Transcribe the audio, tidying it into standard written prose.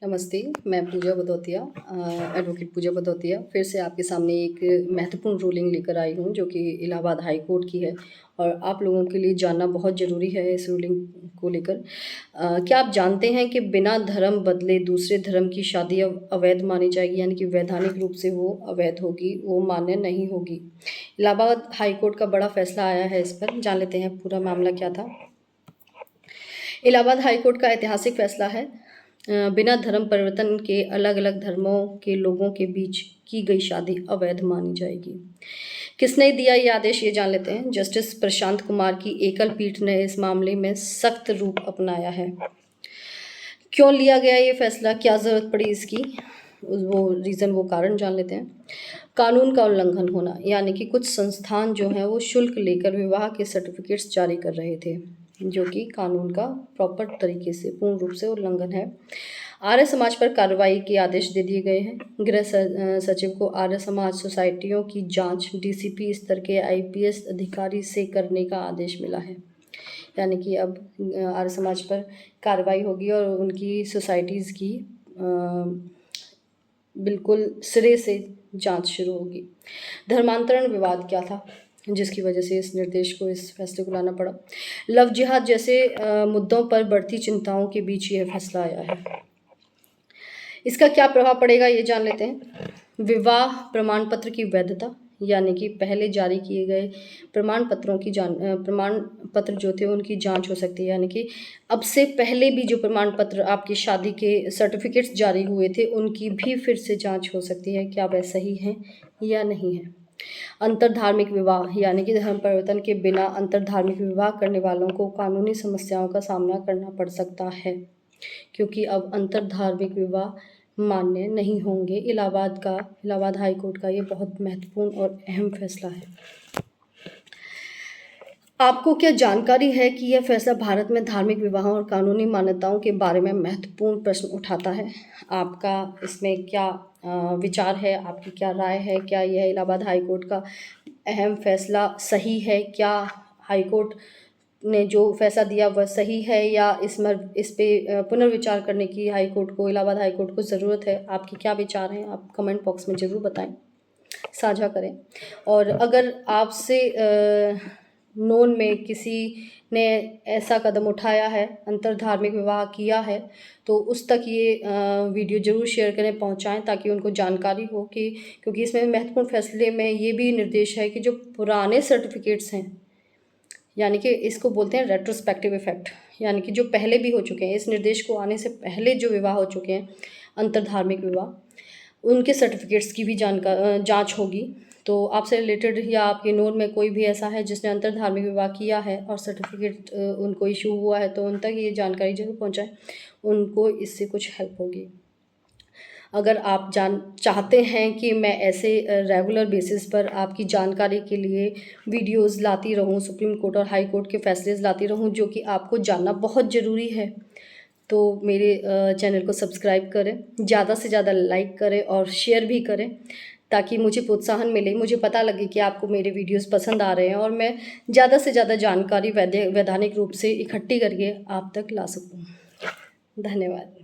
नमस्ते, मैं पूजा भदौतिया एडवोकेट पूजा भदौतिया फिर से आपके सामने एक महत्वपूर्ण रूलिंग लेकर आई हूँ जो कि इलाहाबाद हाई कोर्ट की है और आप लोगों के लिए जानना बहुत ज़रूरी है इस रूलिंग को लेकर। क्या आप जानते हैं कि बिना धर्म बदले दूसरे धर्म की शादी अब अवैध मानी जाएगी, यानी कि वैधानिक रूप से वो अवैध होगी, वो मान्य नहीं होगी। इलाहाबाद हाई कोर्ट का बड़ा फैसला आया है, इस पर जान लेते हैं पूरा मामला क्या था। इलाहाबाद हाई कोर्ट का ऐतिहासिक फैसला है, बिना धर्म परिवर्तन के अलग अलग धर्मों के लोगों के बीच की गई शादी अवैध मानी जाएगी। किसने दिया ये आदेश, ये जान लेते हैं। जस्टिस प्रशांत कुमार की एकल पीठ ने इस मामले में सख्त रूप अपनाया है। क्यों लिया गया ये फैसला, क्या ज़रूरत पड़ी इसकी, वो रीज़न, वो कारण जान लेते हैं। कानून का उल्लंघन होना, यानी कि कुछ संस्थान जो हैं वो शुल्क लेकर विवाह के सर्टिफिकेट्स जारी कर रहे थे, जो कि कानून का प्रॉपर तरीके से पूर्ण रूप से उल्लंघन है। आर्य समाज पर कार्रवाई के आदेश दे दिए गए हैं। गृह सचिव को आर्य समाज सोसाइटियों की जांच डीसीपी स्तर के आईपीएस अधिकारी से करने का आदेश मिला है, यानी कि अब आर्य समाज पर कार्रवाई होगी और उनकी सोसाइटीज़ की बिल्कुल सिरे से जांच शुरू होगी। धर्मांतरण विवाद क्या था जिसकी वजह से इस निर्देश को, इस फैसले को लाना पड़ा। लव जिहाद जैसे मुद्दों पर बढ़ती चिंताओं के बीच यह फैसला आया है। इसका क्या प्रभाव पड़ेगा ये जान लेते हैं। विवाह प्रमाण पत्र की वैधता, यानी कि पहले जारी किए गए प्रमाण पत्रों की प्रमाण पत्र जो थे उनकी जांच हो सकती है, यानी कि अब से पहले भी जो प्रमाण पत्र आपकी शादी के सर्टिफिकेट्स जारी हुए थे उनकी भी फिर से जांच हो सकती है, क्या वह सही हैं या नहीं है। अंतरधार्मिक विवाह, यानी कि धर्म परिवर्तन के बिना अंतरधार्मिक विवाह करने वालों को कानूनी समस्याओं का सामना करना पड़ सकता है, क्योंकि अब अंतरधार्मिक विवाह मान्य नहीं होंगे। इलाहाबाद हाई कोर्ट का ये बहुत महत्वपूर्ण और अहम फैसला है। आपको क्या जानकारी है कि यह फैसला भारत में धार्मिक विवाहों और कानूनी मान्यताओं के बारे में महत्वपूर्ण प्रश्न उठाता है। आपका इसमें क्या विचार है, आपकी क्या राय है, क्या यह इलाहाबाद हाई कोर्ट का अहम फैसला सही है, क्या हाई कोर्ट ने जो फैसला दिया वह सही है, या इस पे पुनर्विचार करने की हाई कोर्ट को, इलाहाबाद हाई कोर्ट को ज़रूरत है। आपके क्या विचार हैं, आप कमेंट बॉक्स में ज़रूर बताएं, साझा करें। और अगर आपसे नोन में किसी ने ऐसा कदम उठाया है, अंतरधार्मिक विवाह किया है, तो उस तक ये वीडियो ज़रूर शेयर करें, पहुंचाएं, ताकि उनको जानकारी हो कि, क्योंकि इसमें महत्वपूर्ण फैसले में ये भी निर्देश है कि जो पुराने सर्टिफिकेट्स हैं, यानी कि इसको बोलते हैं रेट्रोस्पेक्टिव इफेक्ट, यानी कि जो पहले भी हो चुके हैं, इस निर्देश को आने से पहले जो विवाह हो चुके हैं अंतरधार्मिक विवाह, उनके सर्टिफिकेट्स की भी जांच होगी। तो आपसे रिलेटेड या आपके नोन में कोई भी ऐसा है जिसने अंतरधार्मिक विवाह किया है और सर्टिफिकेट उनको इशू हुआ है, तो उन तक ये जानकारी जरूर पहुंचाएं, उनको इससे कुछ हेल्प होगी। अगर आप चाहते हैं कि मैं ऐसे रेगुलर बेसिस पर आपकी जानकारी के लिए वीडियोस लाती रहूं, सुप्रीम कोर्ट और हाई कोर्ट के फैसले लाती रहूं जो कि आपको जानना बहुत ज़रूरी है, तो मेरे चैनल को सब्सक्राइब करें, ज़्यादा से ज़्यादा लाइक करें और शेयर भी करें, ताकि मुझे प्रोत्साहन मिले, मुझे पता लगे कि आपको मेरे वीडियोस पसंद आ रहे हैं और मैं ज़्यादा से ज़्यादा जानकारी वैधानिक रूप से इकट्ठी करके आप तक ला सकूँ। धन्यवाद।